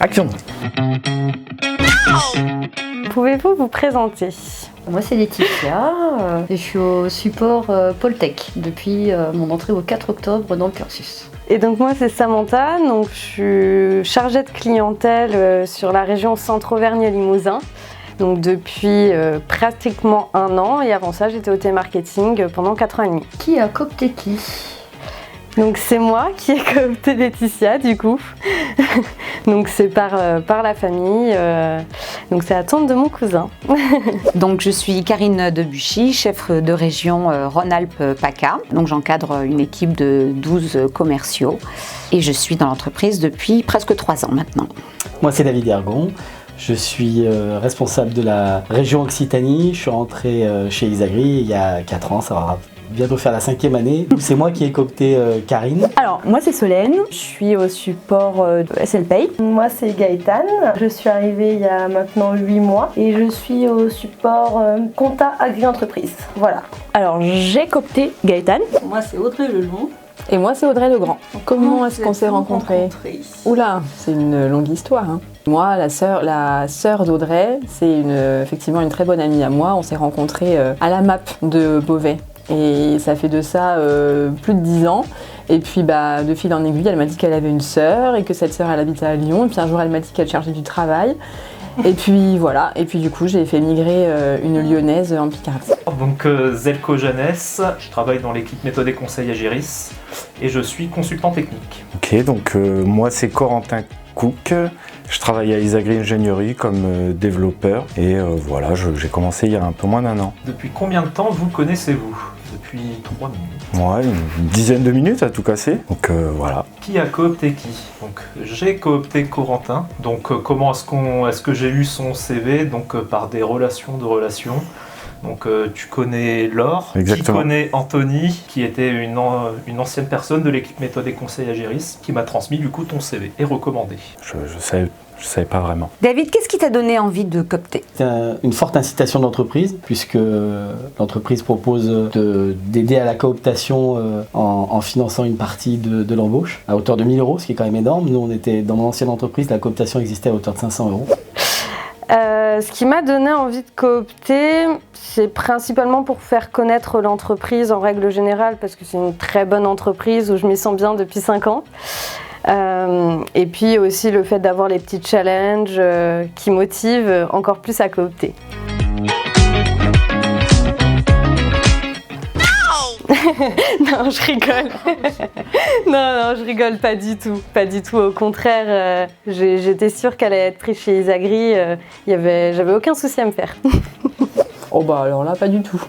Action! Pouvez-vous vous présenter? Moi c'est Laetitia, et je suis au support Pôle Tech depuis mon entrée au 4 octobre dans le cursus. Et donc moi c'est Samantha, donc je suis chargée de clientèle sur la région Centre-Auvergne-Limousin. Donc depuis pratiquement 1 an, et avant ça j'étais au télémarketing pendant 4 ans et demi. Qui a coopté qui? Donc c'est moi qui ai coopté Laetitia du coup. Donc c'est par la famille, donc c'est la tante de mon cousin. Donc je suis Karine Debuchy, chef de région Rhône-Alpes-PACA. Donc j'encadre une équipe de 12 commerciaux et je suis dans l'entreprise depuis presque 3 ans maintenant. Moi c'est David Ergon, je suis responsable de la région Occitanie. Je suis rentré chez Isagri il y a 4 ans, ça va bientôt faire la 5e année. C'est moi qui ai coopté Karine. Alors, moi c'est Solène, je suis au support SLPay. Moi c'est Gaëtane, je suis arrivée il y a maintenant 8 mois et je suis au support compta agri-entreprise. Voilà. Alors, j'ai coopté Gaëtane. Moi c'est Audrey Lejeune. Et moi c'est Audrey Legrand. Comment est-ce qu'on s'est rencontrés? Oula, c'est une longue histoire. Moi, la sœur d'Audrey, c'est effectivement une très bonne amie à moi. On s'est rencontrés à la MAP de Beauvais. Et ça fait de ça plus de 10 ans. Et puis de fil en aiguille, elle m'a dit qu'elle avait une sœur et que cette sœur elle habitait à Lyon. Et puis un jour elle m'a dit qu'elle cherchait du travail. Et puis voilà, et puis du coup j'ai fait migrer une lyonnaise en Picardie. Donc Zelko Jeunesse, je travaille dans l'équipe méthode et conseil Agiris et je suis consultant technique. Ok, donc moi c'est Corentin Cook, je travaille à Isagri Ingénierie comme développeur et voilà, j'ai commencé il y a un peu moins d'1 an. Depuis combien de temps vous connaissez-vous? Depuis 3 minutes. Ouais, une dizaine de minutes à tout casser, donc voilà. Qui a coopté qui? Donc j'ai coopté Corentin, donc comment est-ce que j'ai eu son CV? Donc par des relations de relations. Donc tu connais Laure, Exactement. Qui connaît Anthony, qui était une ancienne personne de l'équipe méthode et conseil Agiris, qui m'a transmis du coup ton CV et recommandé. Je savais pas vraiment. David, qu'est-ce qui t'a donné envie de coopter? C'est une forte incitation de l'entreprise, puisque l'entreprise propose d'aider à la cooptation en finançant une partie de l'embauche, à hauteur de 1 000 €, ce qui est quand même énorme. Nous, on était dans mon ancienne entreprise, la cooptation existait à hauteur de 500 €. Ce qui m'a donné envie de coopter, c'est principalement pour faire connaître l'entreprise en règle générale, parce que c'est une très bonne entreprise où je m'y sens bien depuis 5 ans. Et puis aussi le fait d'avoir les petits challenges qui motivent encore plus à coopter. Non, je rigole. Non, je rigole pas du tout. Pas du tout. Au contraire, j'étais sûre qu'elle allait être prise chez Isagri. J'avais aucun souci à me faire. Oh alors là, pas du tout.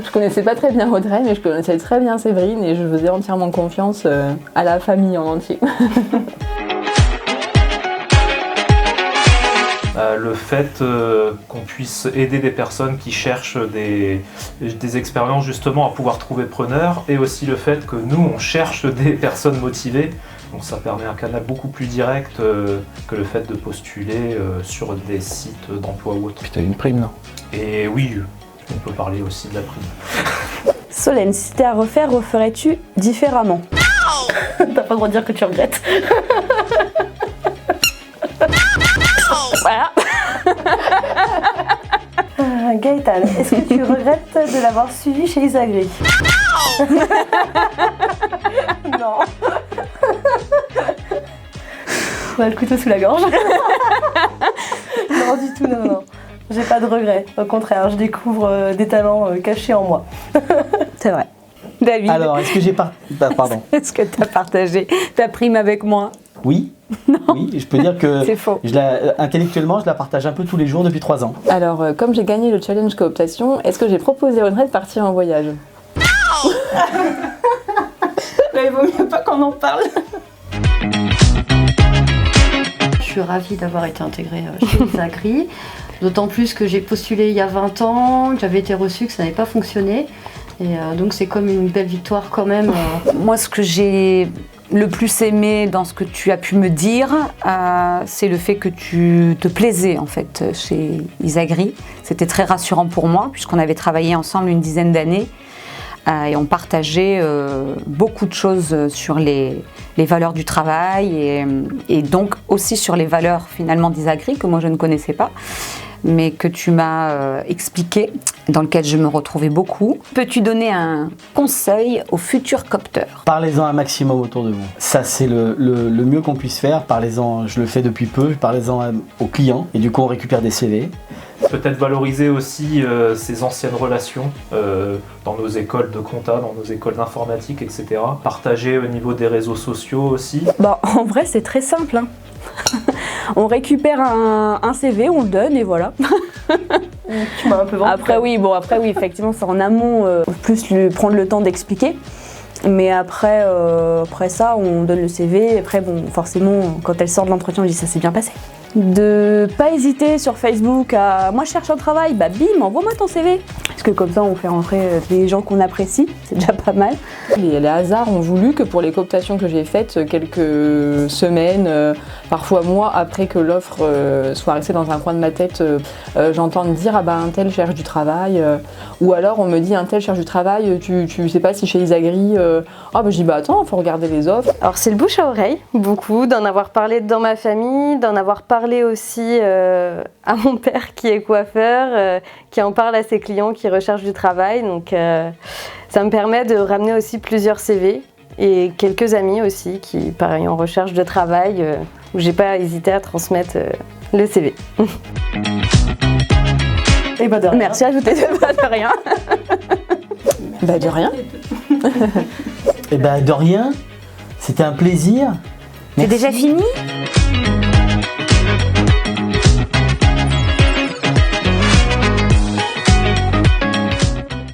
Je connaissais pas très bien Audrey, mais je connaissais très bien Séverine et je faisais entièrement confiance à la famille en entier. Le fait qu'on puisse aider des personnes qui cherchent des expériences justement à pouvoir trouver preneur, et aussi le fait que nous on cherche des personnes motivées, donc ça permet un canal beaucoup plus direct que le fait de postuler sur des sites d'emploi ou autre. Puis t'as une prime, non? Et oui, on peut parler aussi de la prime. Solène, si c'était à refaire, referais-tu différemment? T'as pas le droit de dire que tu regrettes. Voilà. Gaëtane, est-ce que tu regrettes de l'avoir suivi chez Isagri? Non. On a le couteau sous la gorge. Non, du tout, non. J'ai pas de regrets. Au contraire, je découvre des talents cachés en moi. C'est vrai. David, Alors, est-ce que j'ai pardon. est-ce que tu as partagé ta prime avec moi? Oui. Oui, je peux dire que C'est faux. Intellectuellement, je la partage un peu tous les jours depuis 3 ans. Alors, comme j'ai gagné le challenge cooptation, est-ce que j'ai proposé à Audrey de partir en voyage? Là, il vaut mieux pas qu'on en parle. Je suis ravie d'avoir été intégrée chez Isagri, d'autant plus que j'ai postulé il y a 20 ans, que j'avais été reçue, que ça n'avait pas fonctionné. Et donc c'est comme une belle victoire quand même. Moi, ce que j'ai le plus aimé dans ce que tu as pu me dire, c'est le fait que tu te plaisais en fait chez Isagri. C'était très rassurant pour moi puisqu'on avait travaillé ensemble une dizaine d'années et on partageait beaucoup de choses sur les les valeurs du travail et donc aussi sur les valeurs finalement d'Isagri que moi je ne connaissais pas, mais que tu m'as expliqué, dans lequel je me retrouvais beaucoup. Peux-tu donner un conseil aux futurs copteurs? Parlez-en un maximum autour de vous. Ça, c'est le mieux qu'on puisse faire. Parlez-en, je le fais depuis peu, parlez-en aux clients et du coup, on récupère des CV. Peut-être valoriser aussi ces anciennes relations dans nos écoles de compta, dans nos écoles d'informatique, etc. Partager au niveau des réseaux sociaux aussi. Bah, en vrai, c'est très simple. Hein. On récupère un CV, on le donne et voilà. Tu m'as un peu vendu. Après oui, effectivement, c'est en amont, plus prendre le temps d'expliquer. Mais après ça, on donne le CV. Après, bon, forcément, quand elle sort de l'entretien, on dit ça s'est bien passé. De pas hésiter sur Facebook à moi je cherche un travail, bah bim, envoie-moi ton CV. Parce que comme ça, on fait rentrer des gens qu'on apprécie, c'est déjà pas mal. Les hasards ont voulu que pour les cooptations que j'ai faites quelques semaines, parfois mois après que l'offre soit restée dans un coin de ma tête, j'entende dire ah bah un tel cherche du travail, ou alors on me dit un tel cherche du travail, tu sais pas si chez Isagri, ah bah je dis bah attends, faut regarder les offres. Alors c'est le bouche à oreille, beaucoup, d'en avoir parlé dans ma famille, d'en avoir parlé aussi à mon père qui est coiffeur, qui en parle à ses clients qui recherchent du travail. Donc ça me permet de ramener aussi plusieurs CV et quelques amis aussi qui, pareil, en recherche de travail, où j'ai pas hésité à transmettre le CV. Et bah de rien. Merci, ajouter de rien. Bah de rien. Et bah de rien, c'était un plaisir. C'est Merci. déjà fini?